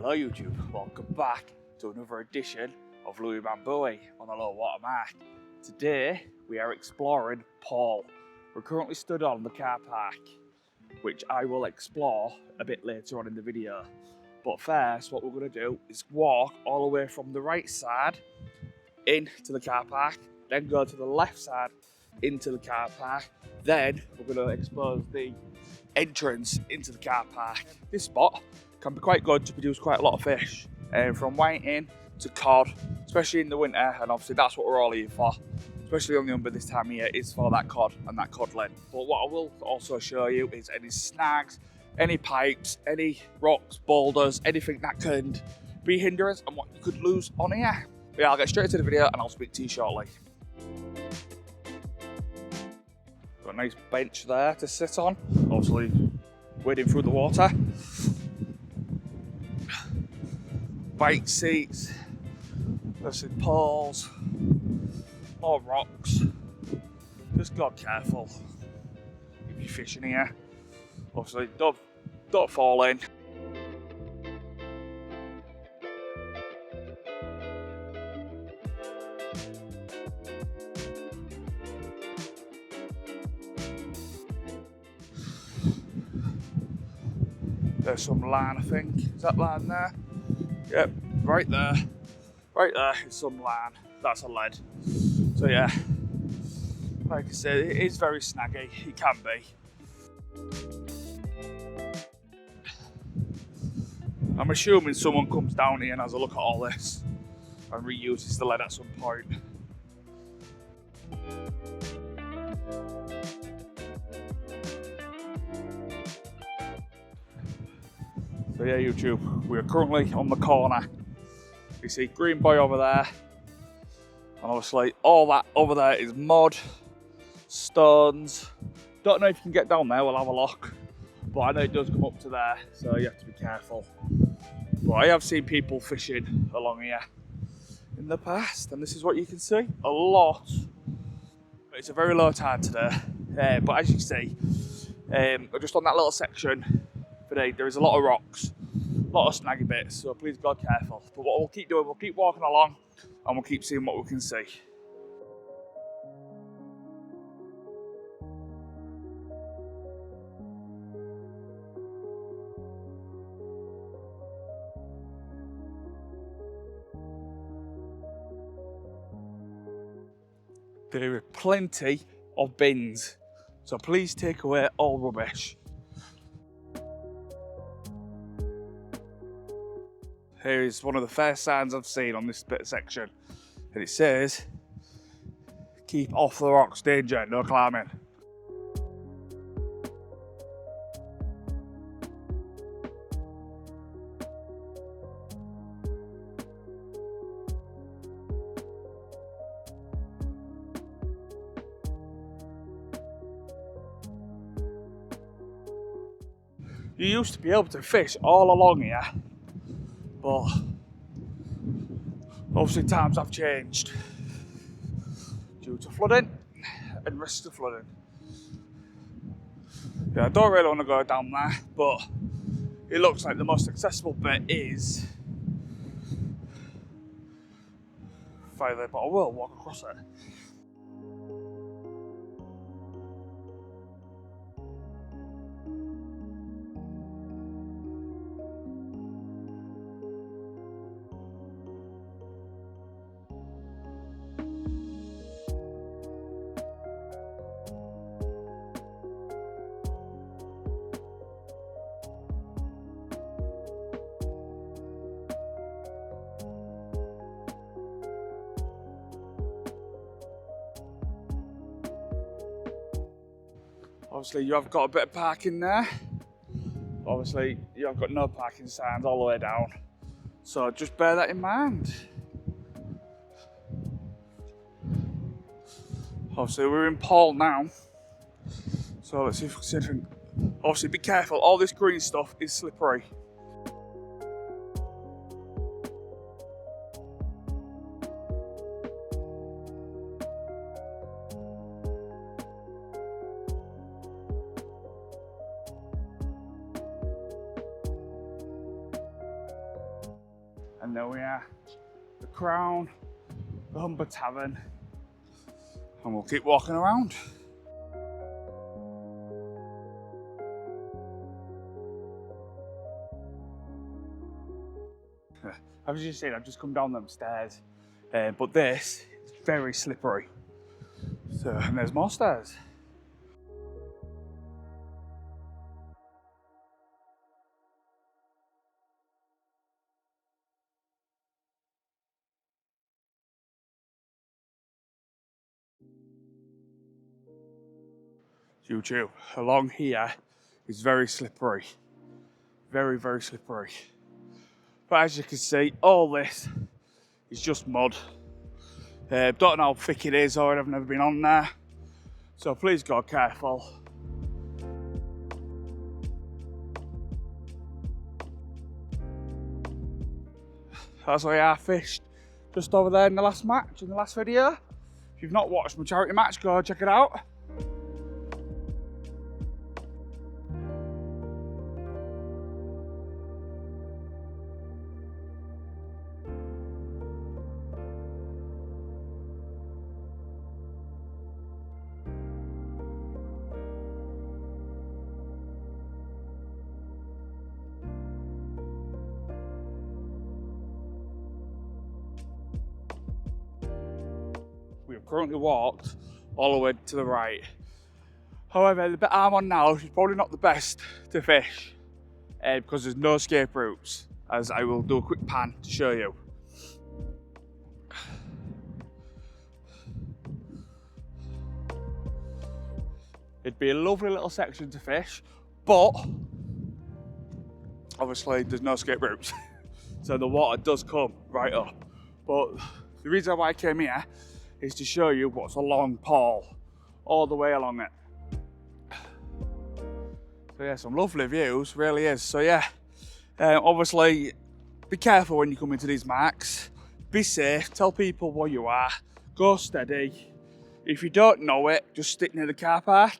Hello YouTube, welcome back to another edition of Louibambui on the low water mark. Today we are exploring Paull. We're currently stood on the car park, which I will explore a bit later on in the video. But first, what we're going to do is walk all the way from the right side into the car park, then go to the left side into the car park, then we're going to explore the entrance into the car park. This spot can be quite good to produce quite a lot of fish, from whiting to cod, especially in the winter, and obviously that's what we're all here for, especially on the Humber this time of year, is for that cod and that codling. But what I will also show you is any snags, any pipes, any rocks, boulders, anything that can be hindrance and what you could lose on here. But yeah, I'll get straight to the video and I'll speak to you shortly. Got a nice bench there to sit on, obviously wading through the water. Bike seats, there's some poles, more rocks. Just go careful if you're fishing here. Obviously don't fall in. There's some line, I think. Is that line there? Yep, right there. Right there is some line. That's a lead. So yeah, like I said, it is very snaggy. It can be. I'm assuming someone comes down here and has a look at all this and reuses the lead at some point. So yeah, YouTube, we're currently on the corner. You see green boy over there, and obviously all that over there is mud, stones. Don't know if you can get down there, we'll have a look. But I know it does come up to there, so you have to be careful. But I have seen people fishing along here in the past, and this is what you can see, a lot. But it's a very low tide today, but as you see, just on that little section, today there is a lot of rocks, a lot of snaggy bits, so please God careful. But what we'll keep doing, we'll keep walking along and we'll keep seeing what we can see. There are plenty of bins, so please take away all rubbish. Here is one of the first signs I've seen on this bit of section, and it says, "Keep off the rocks, danger, no climbing." You used to be able to fish all along here, but obviously times have changed due to flooding and risks of flooding. Yeah, I don't really want to go down there, but it looks like the most accessible bit is further, but I will walk across it. Obviously you have got a bit of parking there. Obviously you have got no parking signs all the way down. So just bear that in mind. Obviously we're in Paull now. So let's see if we can see anything. Obviously be careful, all this green stuff is slippery. And there we are, the Crown, the Humber Tavern, and we'll keep walking around. As you seen, I've just come down them stairs, but this is very slippery. So, and there's more stairs. YouTube, along here is very slippery. Very, very slippery. But as you can see, all this is just mud. Don't know how thick it is, or I've never been on there. So please go careful. That's why I fished just over there in the last match, in the last video. If you've not watched my charity match, go check it out. We have currently walked all the way to the right. However, the bit I'm on now is probably not the best to fish because there's no escape routes, as I will do a quick pan to show you. It'd be a lovely little section to fish, but obviously there's no escape routes. So the water does come right up. But the reason why I came here is to show you what's along Paull, all the way along it. So yeah, some lovely views, really is. So yeah, obviously be careful when you come into these marks. Be safe, tell people where you are, go steady. If you don't know it, just stick near the car park.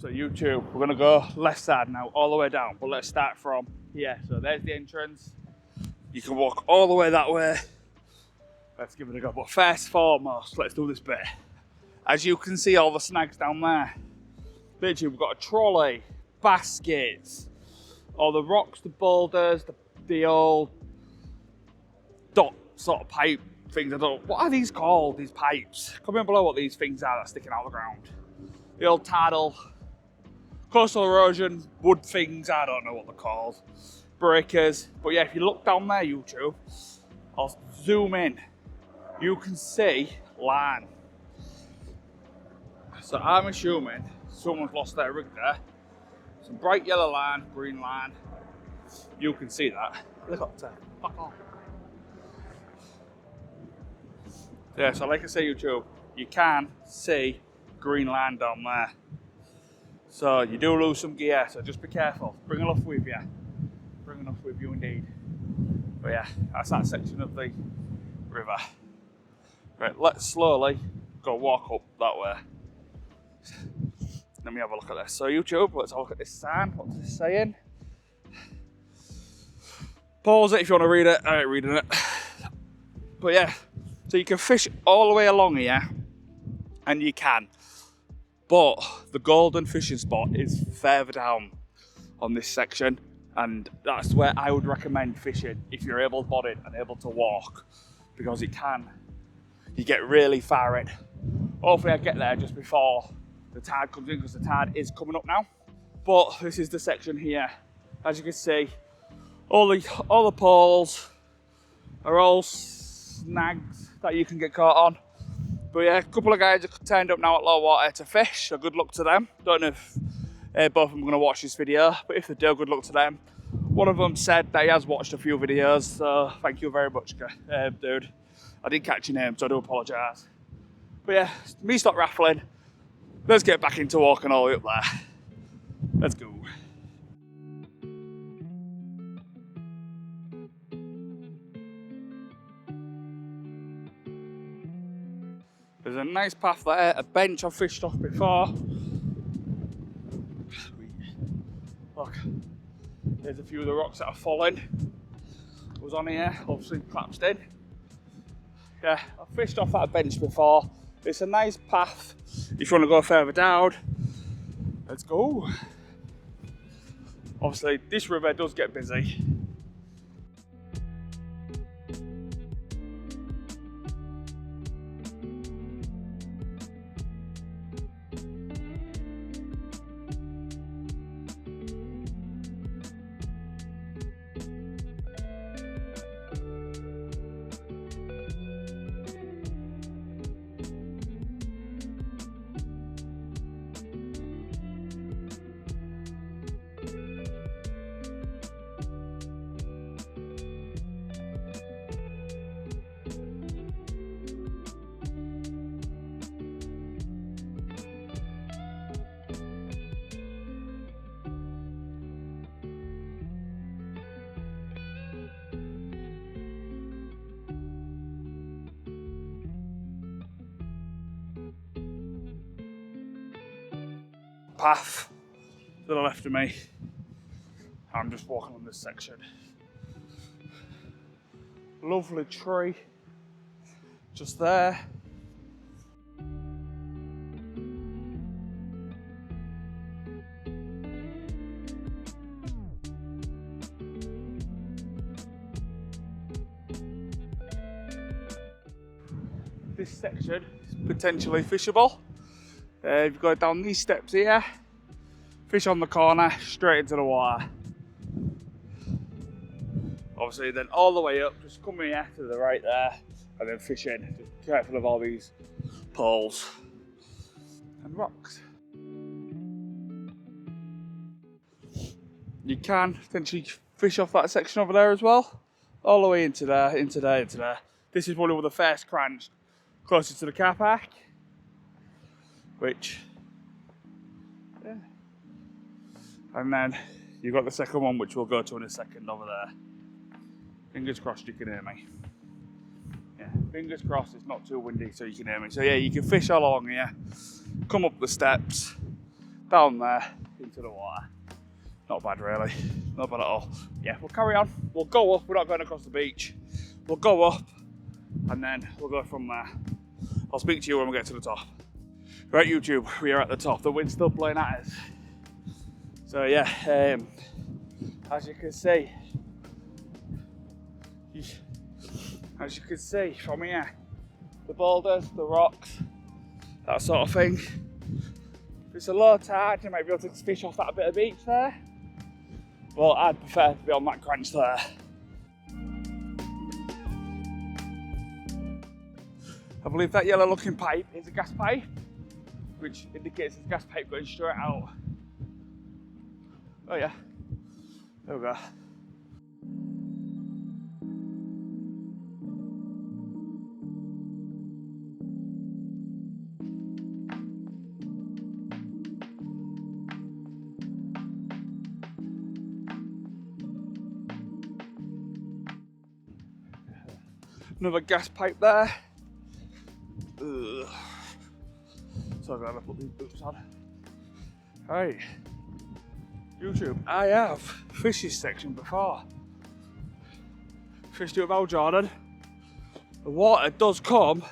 So YouTube, we're gonna go left side now, all the way down, but let's start from here. So there's the entrance. You can walk all the way that way. Let's give it a go. But first foremost, let's do this bit. As you can see, all the snags down there. Literally, we've got a trolley, baskets, all the rocks, the boulders, the old dot sort of pipe things. What are these called, these pipes? Comment below what these things are that's sticking out of the ground. The old tidal, coastal erosion, wood things, I don't know what they're called. Breakers. But yeah, if you look down there, YouTube, I'll zoom in. You can see line. So I'm assuming someone's lost their rig there. Some bright yellow line, green line. You can see that. Helicopter, fuck off. Yeah, so like I say, YouTube, you can see green line down there. So you do lose some gear, so just be careful. Bring enough with you. Bring enough with you indeed. But yeah, that's that section of the river. Right, let's slowly go walk up that way. Let me have a look at this. So YouTube, let's have a look at this sign. What's this saying? Pause it if you want to read it. I ain't reading it. But yeah, so you can fish all the way along here, and you can. But the golden fishing spot is further down on this section, and that's where I would recommend fishing if you're able-bodied and able to walk, because you get really far in. Hopefully I get there just before the tide comes in, because the tide is coming up now. But this is the section here. As you can see, all the poles are all snags that you can get caught on. But yeah, a couple of guys have turned up now at low water to fish, so good luck to them. Don't know if both of them are going to watch this video, but if they do, good luck to them. One of them said that he has watched a few videos, so thank you very much, dude. I didn't catch your name, so I do apologise. But yeah, me stop raffling. Let's get back into walking all the way up there. Let's go. There's a nice path there, a bench I've fished off before. Look, there's a few of the rocks that are falling. I was on here, obviously collapsed in. Yeah, I've fished off that bench before. It's a nice path if you want to go further down. Let's go. Obviously, this river does get busy. Path to the left of me. I'm just walking on this section. Lovely tree just there. This section is potentially fishable. If you go down these steps here, fish on the corner, straight into the water. Obviously then all the way up, just come here to the right there, and then fish in. Just be careful of all these poles and rocks. You can potentially fish off that section over there as well, all the way into there, into there, into there. This is one of the first cranch closest to the car park. Which, yeah. And then you've got the second one, which we'll go to in a second over there. Fingers crossed you can hear me. Yeah, fingers crossed it's not too windy so you can hear me. So yeah, you can fish all along here, come up the steps, down there, into the water. Not bad really, not bad at all. Yeah, we'll carry on. We'll go up, we're not going across the beach. We'll go up, and then we'll go from there. I'll speak to you when we get to the top. Right, YouTube, we are at the top. The wind's still blowing at us. So yeah, as you can see from here, the boulders, the rocks, that sort of thing. If it's a low tide, you might be able to fish off that bit of beach there. Well, I'd prefer to be on that cranch there. I believe that yellow looking pipe is a gas pipe, which indicates it's a gas pipe going straight out. Oh yeah, there we go. Another gas pipe there. Ugh. So I'm gonna put these boots on. Hey, YouTube, I have fished this section before. Fished it with Al Jordan. The water does come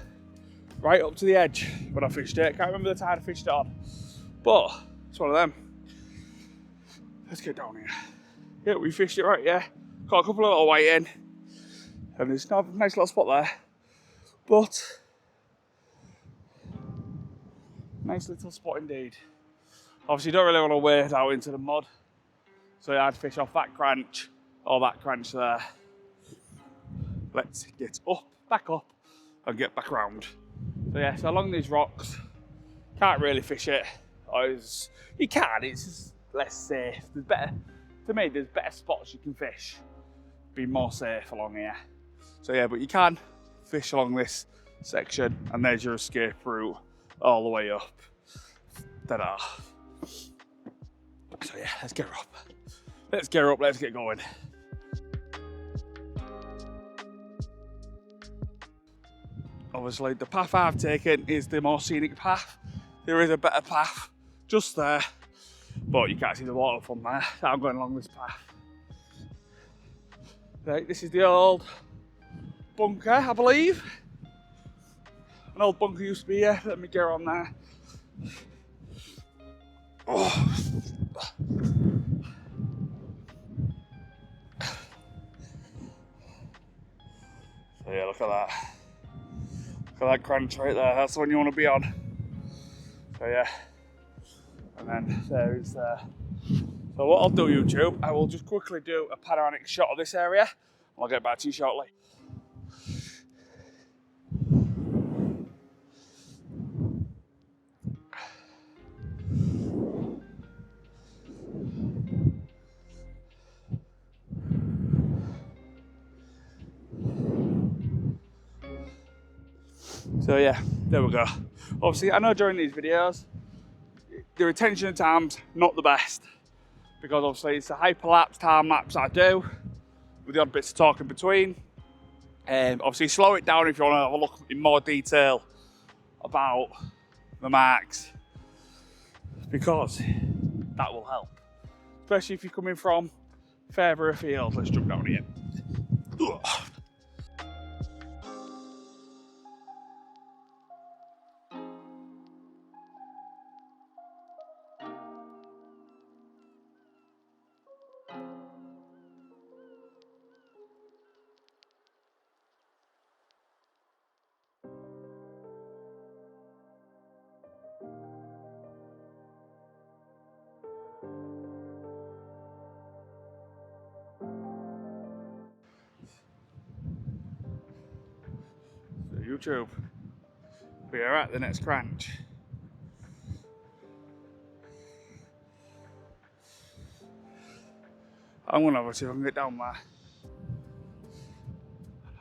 right up to the edge when I fished it. I can't remember the tide I fished it on, but it's one of them. Let's get down here. Yeah, we fished it right here. Got a couple of little white in, and there's a nice little spot there. But nice little spot indeed. Obviously, you don't really want to wade out into the mud, so yeah, I'd fish off that cranch or that cranch there. Let's get up, back up, and get back round. So yeah, so along these rocks, can't really fish it. You can, it's just less safe. There's better, to me, there's better spots you can fish. Be more safe along here. So yeah, but you can fish along this section, and there's your escape route all the way up. Ta-da. So yeah, let's get her up. Let's get her up, let's get going. Obviously, the path I've taken is the more scenic path. There is a better path just there, but you can't see the water from there. So I'm going along this path. Right, this is the old bunker, I believe. An old bunker used to be here. Let me get on there. Oh. So yeah, look at that. Look at that crunch right there. That's the one you want to be on. So yeah. And then there is there. So what I'll do, YouTube, I will just quickly do a panoramic shot of this area, and I'll get back to you shortly. So yeah, there we go. Obviously, I know during these videos, the retention time's not the best, because obviously it's the hyperlapse time lapse I do, with the odd bits of talk in between. Obviously slow it down if you want to have a look in more detail about the marks, because that will help. Especially if you're coming from further afield. Let's jump down here. Ugh. YouTube, we are at the next crunch. I'm gonna have to see if I can get down there.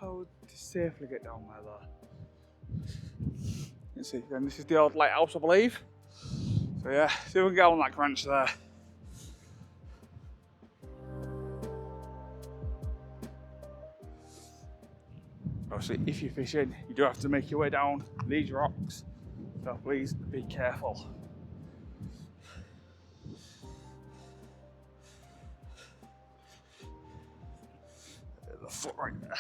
How to safely get down there though? Let's see, then this is the old lighthouse, I believe. So yeah, see if we can get on that crunch there. Obviously, if you're fishing, you do have to make your way down these rocks, so please be careful. There's a foot right there.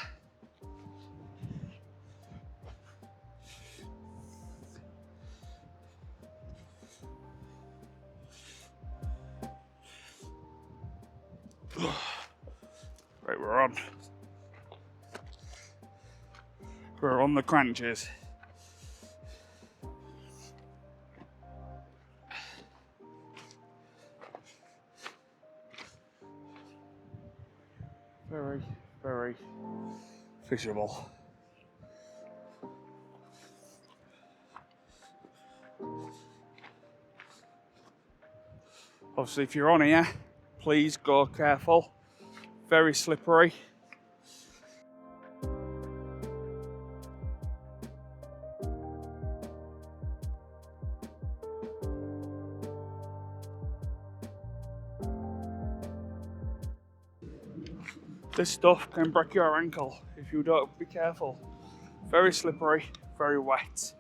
Right, we're on. We're on the crunches. Very, very fishable. Obviously, if you're on here, please go careful. Very slippery. This stuff can break your ankle if you don't be careful. Very slippery, very wet.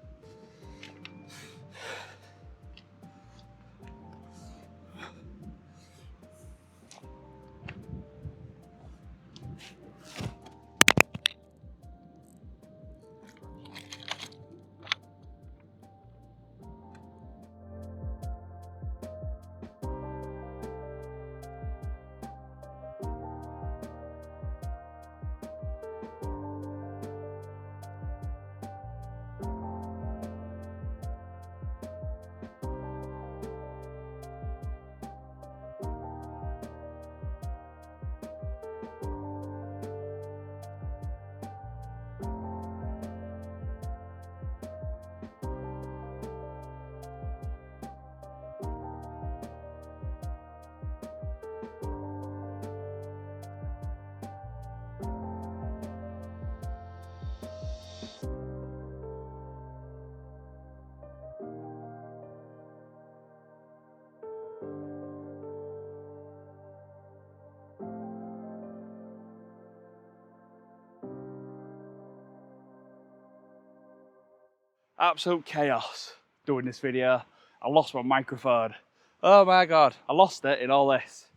Absolute chaos doing this video. I lost my microphone. Oh my God, I lost it in all this.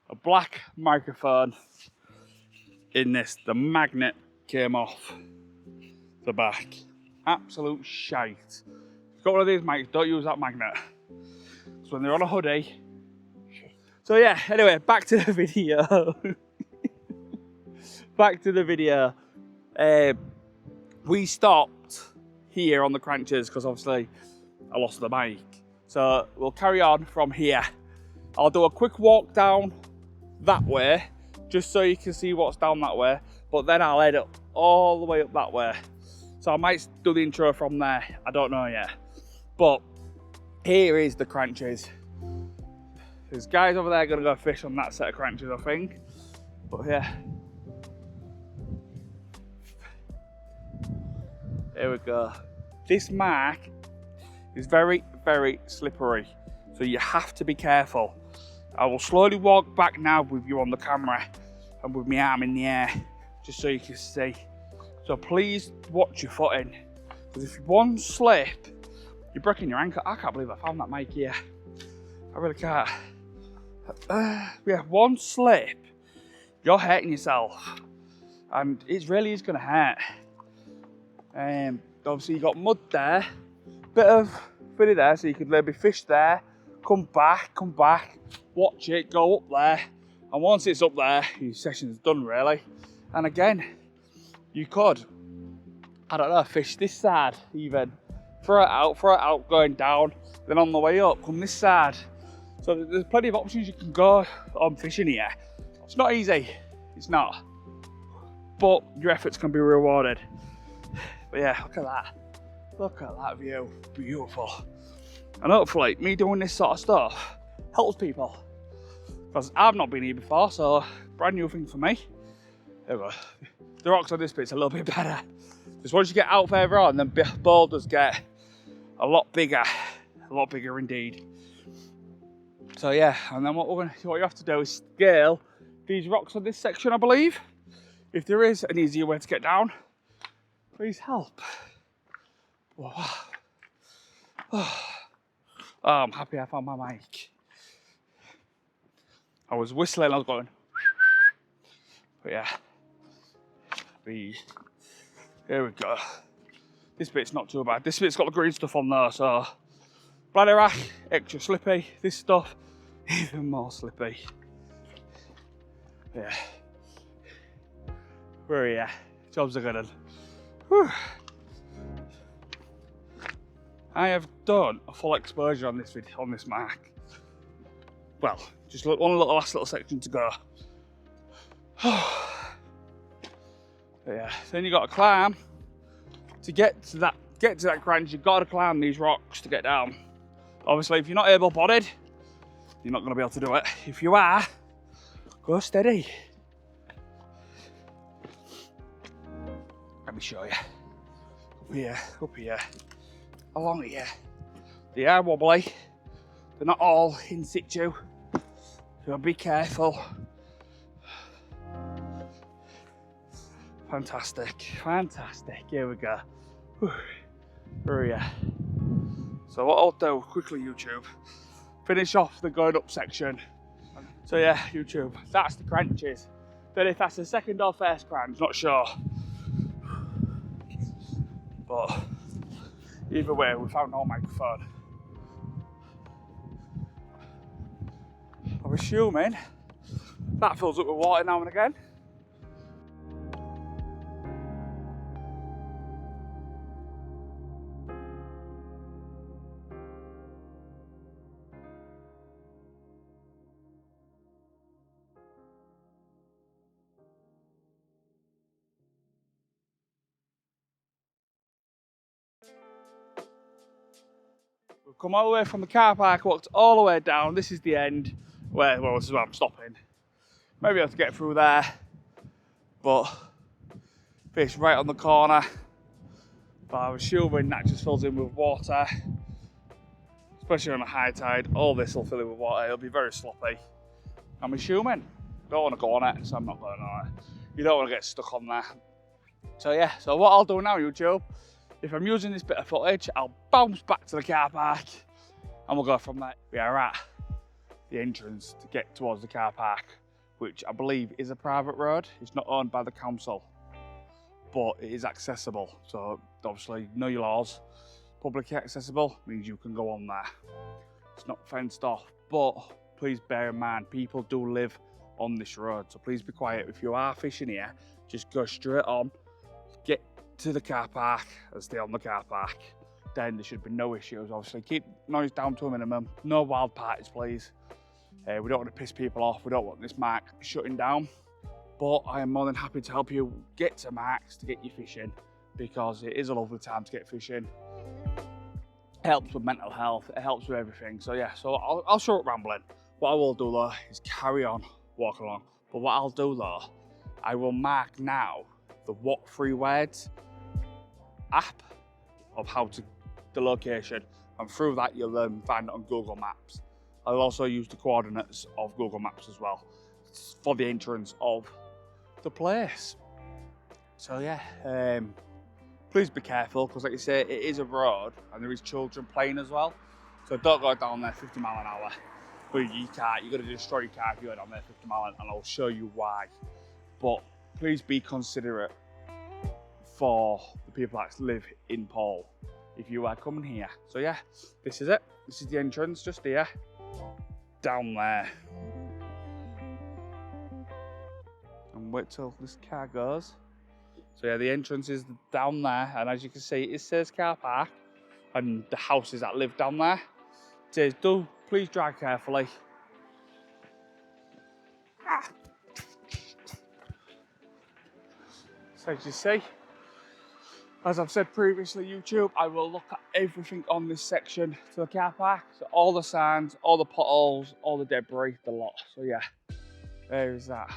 A black microphone in this. The magnet came off the back. Absolute shite. If you've got one of these mics, don't use that magnet. So when they're on a hoodie. So yeah, anyway, back to the video. Back to the video. We stopped here on the cranches because obviously I lost the mic. So we'll carry on from here. I'll do a quick walk down that way, just so you can see what's down that way, but then I'll head up all the way up that way. So I might do the intro from there, I don't know yet. But here is the cranches. There's guys over there gonna go fish on that set of cranches, I think. But yeah. Here we go. This mark is very, very slippery, so you have to be careful. I will slowly walk back now with you on the camera and with my arm in the air, just so you can see. So please watch your footing, because if one slip, you're breaking your ankle. I can't believe I found that mic here. I really can't. Yeah, one slip, you're hurting yourself, and it really is going to hurt. Obviously you got mud there, bit of filly there, so you could maybe fish there, come back, watch it, go up there, and once it's up there, your session's done really. And again, you could, I don't know, fish this side even, throw it out, going down, then on the way up, come this side. So there's plenty of options you can go on fishing here. It's not easy, it's not, but your efforts can be rewarded. But yeah, look at that view, beautiful. And hopefully me doing this sort of stuff helps people, because I've not been here before, so brand new thing for me. There we go. The rocks on this bit's a little bit better. Just once you get out further on, then boulders get a lot bigger indeed. So yeah, and then what you have to do is scale these rocks on this section, I believe. If there is an easier way to get down, please help. Oh, I'm happy I found my mic. I was whistling, I was going. But yeah, here we go. This bit's not too bad. This bit's got the green stuff on there, so bladder rack, extra slippy. This stuff, even more slippy. Yeah. Where are you? Jobs are good. Whew. I have done a full exposure on this video, on this mark. Well, just one last little section to go. Yeah, then you got to climb to get to that cranch. You've got to climb these rocks to get down. Obviously, if you're not able-bodied, you're not going to be able to do it. If you are, go steady. Let me show you. Up here, along here. They are wobbly. They're not all in situ, so be careful. Fantastic. Here we go. Where are you? So what I'll do quickly, YouTube, finish off the going up section. So yeah, YouTube, that's the cranches. Then if that's the second or first cranch, not sure. But either way, we found no microphone. I'm assuming that fills up with water now and again. We've come all the way from the car park, walked all the way down. This is the end, well, this is where I'm stopping. Maybe I have to get through there, but fish right on the corner. But I'm assuming that just fills in with water, especially on a high tide. All this will fill in with water. It'll be very sloppy, I'm assuming. Don't want to go on it, so I'm not going on it. You don't want to get stuck on there. So yeah, so what I'll do now, YouTube, If I'm using this bit of footage, I'll bounce back to the car park and we'll go from there. We are at the entrance to get towards the car park, which I believe is a private road. It's not owned by the council, but it is accessible. So obviously, know your laws. Publicly accessible means you can go on there. It's not fenced off, but please bear in mind, people do live on this road. So please be quiet. If you are fishing here, just go straight on, get to the car park and stay on the car park. Then there should be no issues. Obviously, keep noise down to a minimum. No wild parties, please. We don't want to piss people off. We don't want this mark shutting down. But I am more than happy to help you get to marks to get you fishing, because it is a lovely time to get fishing. It helps with mental health. It helps with everything. So yeah, so I'll show up rambling. What I will do though is carry on walking along. But what I'll do though, I will mark now the What 3 Words app of how to the location, and through that you'll find it on Google Maps. I'll also use the coordinates of Google Maps as well for the entrance of the place. So yeah, please be careful, because like you say, it is a road and there is children playing as well. So don't go down there 50 mile an hour. But you can't, you're going to destroy your car if you go down there 50 mile, and I'll show you why. But please be considerate for the people that live in Paull if you are coming here. So yeah, this is it. This is the entrance, just here, down there. And wait till this car goes. So yeah, the entrance is down there, and as you can see, it says car park, and the houses that live down there. It says, do please drive carefully. So as you see, as I've said previously, YouTube, I will look at everything on this section to the car park. So all the signs, all the potholes, all the debris, the lot. So yeah, there is that.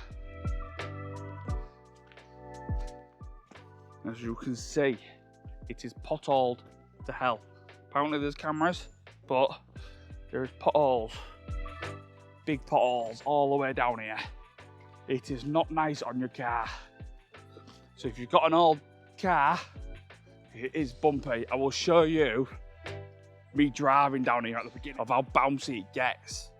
As you can see, it is potholed to hell. Apparently there's cameras, but there's potholes. Big potholes all the way down here. It is not nice on your car. So if you've got an old car, it is bumpy. I will show you me driving down here at the beginning of how bouncy it gets.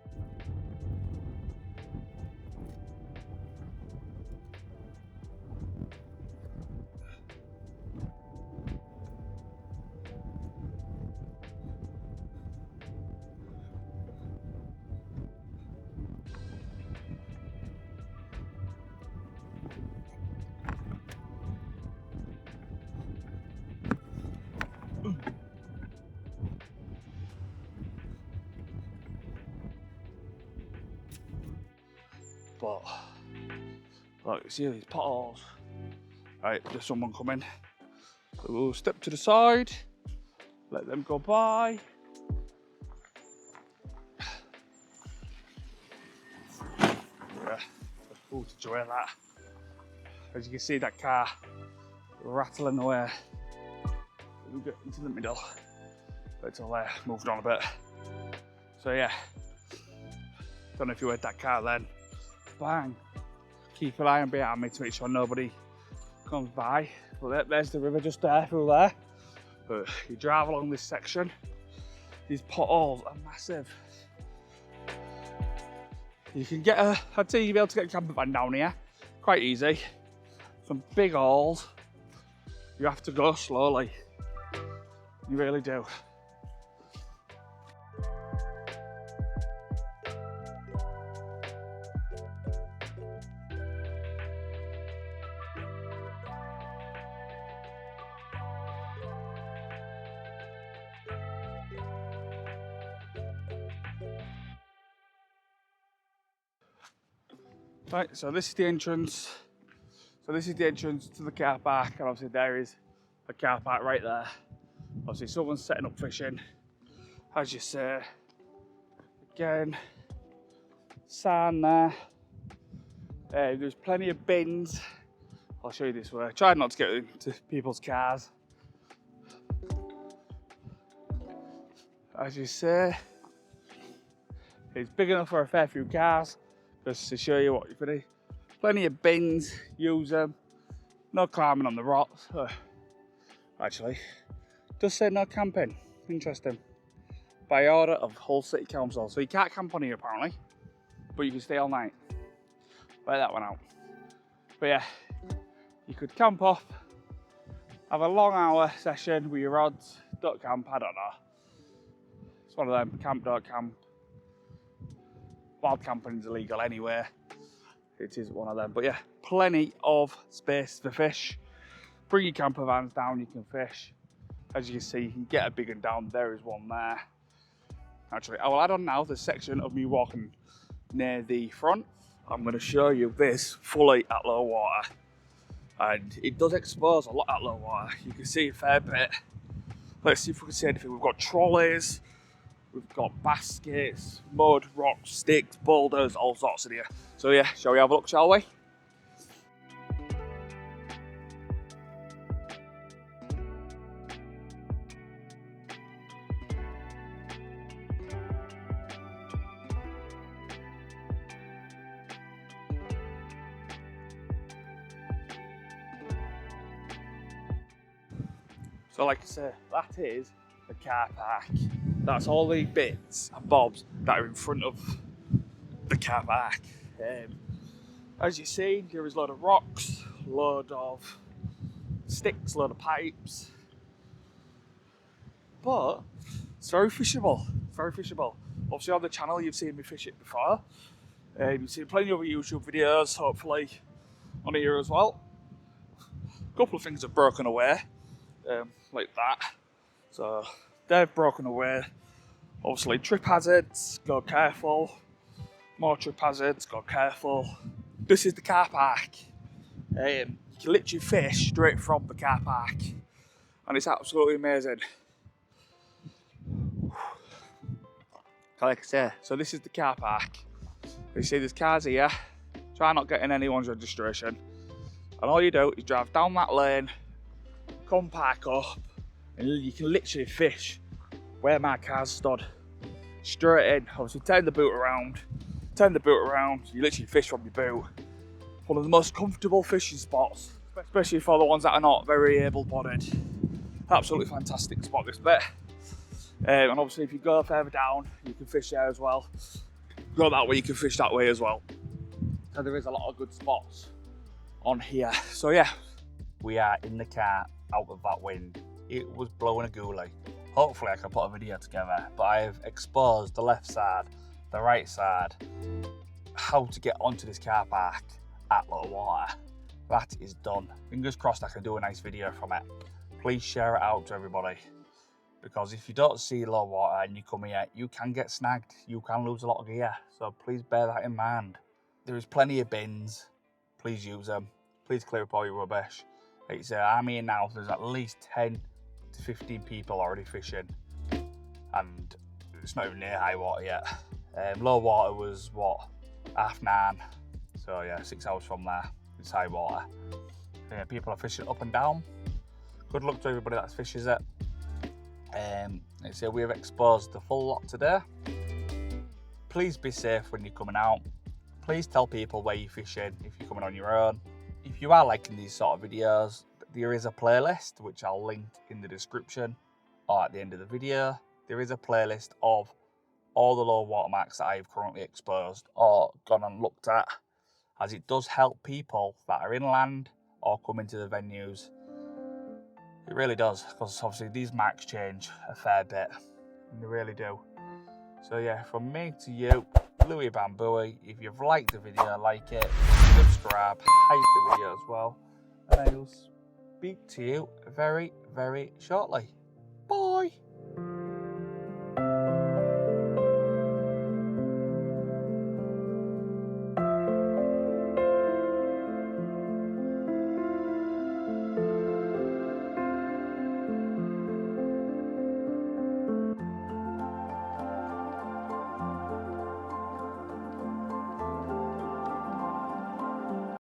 But look, you see these potholes. Right, there's someone coming. So we'll step to the side, let them go by. Yeah, cool to enjoy that. As you can see, that car rattling away. We get into the middle. Wait till they're moved on a bit. So yeah, don't know if you heard that car then. Bang. Keep an eye on behind me to make sure nobody comes by. But there's the river just there, through there. But you drive along this section, these potholes are massive. You can get I'd say you'll be able to get a camper van down here, quite easy. Some big holes. You have to go slowly. You really do. Right, so this is the entrance. So this is the entrance to the car park, and obviously there is a car park right there. Obviously someone's setting up fishing, as you say. Again, sign there. There's plenty of bins. I'll show you this way. Try not to get into people's cars. As you say, it's big enough for a fair few cars. Just to show you what you can do. Plenty of bins, use them. No climbing on the rocks. Actually, does say no camping. Interesting. By order of Hull City Council. So you can't camp on here apparently, but you can stay all night. Write that one out. But yeah, you could camp up, have a long hour session with your rods, don't camp, I don't know. It's one of them, camp, don't camp. Wild camping is illegal anywhere. It is one of them, but yeah, plenty of space to fish. Bring your camper vans down, you can fish. As you can see, you can get a big one down, there is one there. Actually, I will add on now the section of me walking near the front. I'm going to show you this fully at low water. And it does expose a lot at low water. You can see a fair bit. Let's see if we can see anything. We've got trolleys, we've got baskets, mud, rocks, sticks, boulders, all sorts in here. So yeah, shall we have a look, shall we? So like I say, that is the car park. That's all the bits and bobs that are in front of the car park. As you see, there is a load of rocks, load of sticks, load of pipes. But it's very fishable, very fishable. Obviously on the channel you've seen me fish it before. You've seen plenty of other YouTube videos, hopefully on here as well. A couple of things have broken away. Like that, so they've broken away. Obviously trip hazards, go careful. More trip hazards, go careful. This is the car park. You can literally fish straight from the car park and it's absolutely amazing. Like I say, so this is the car park. You see there's cars here. Try not getting anyone's registration, and all you do is drive down that lane, come park up, and you can literally fish where my car's stood. Straight in. Obviously turn the boat around, you literally fish from your boat. One of the most comfortable fishing spots, especially for the ones that are not very able-bodied. Absolutely fantastic spot, this bit. And obviously if you go further down, you can fish there as well. Go that way, you can fish that way as well. So there is a lot of good spots on here. So yeah, we are in the car out of that wind. It was blowing a ghoulie. Hopefully I can put a video together, but I have exposed the left side, the right side, how to get onto this car park at low water. That is done. Fingers crossed I can do a nice video from it. Please share it out to everybody, because if you don't see low water and you come here, you can get snagged. You can lose a lot of gear, so please bear that in mind. There is plenty of bins. Please use them. Please clear up all your rubbish. Like you say, I'm here now, there's at least 10 to 15 people already fishing, and it's not even near high water yet. Low water was what, 9:30, so yeah, 6 hours from there, it's high water. Yeah, people are fishing up and down. Good luck to everybody that fishes it. Like I say, we have exposed the full lot today. Please be safe when you're coming out. Please tell people where you're fishing if you're coming on your own. If you are liking these sort of videos, there is a playlist which I'll link in the description or at the end of the video. There is a playlist of all the low water marks that I've currently exposed or gone and looked at, as it does help people that are inland or come into the venues. It really does, because obviously these marks change a fair bit, and they really do. So yeah, from me to you, Louibambui. If you've liked the video, like it, subscribe, hype the video as well, and I will speak to you very, very shortly. Bye!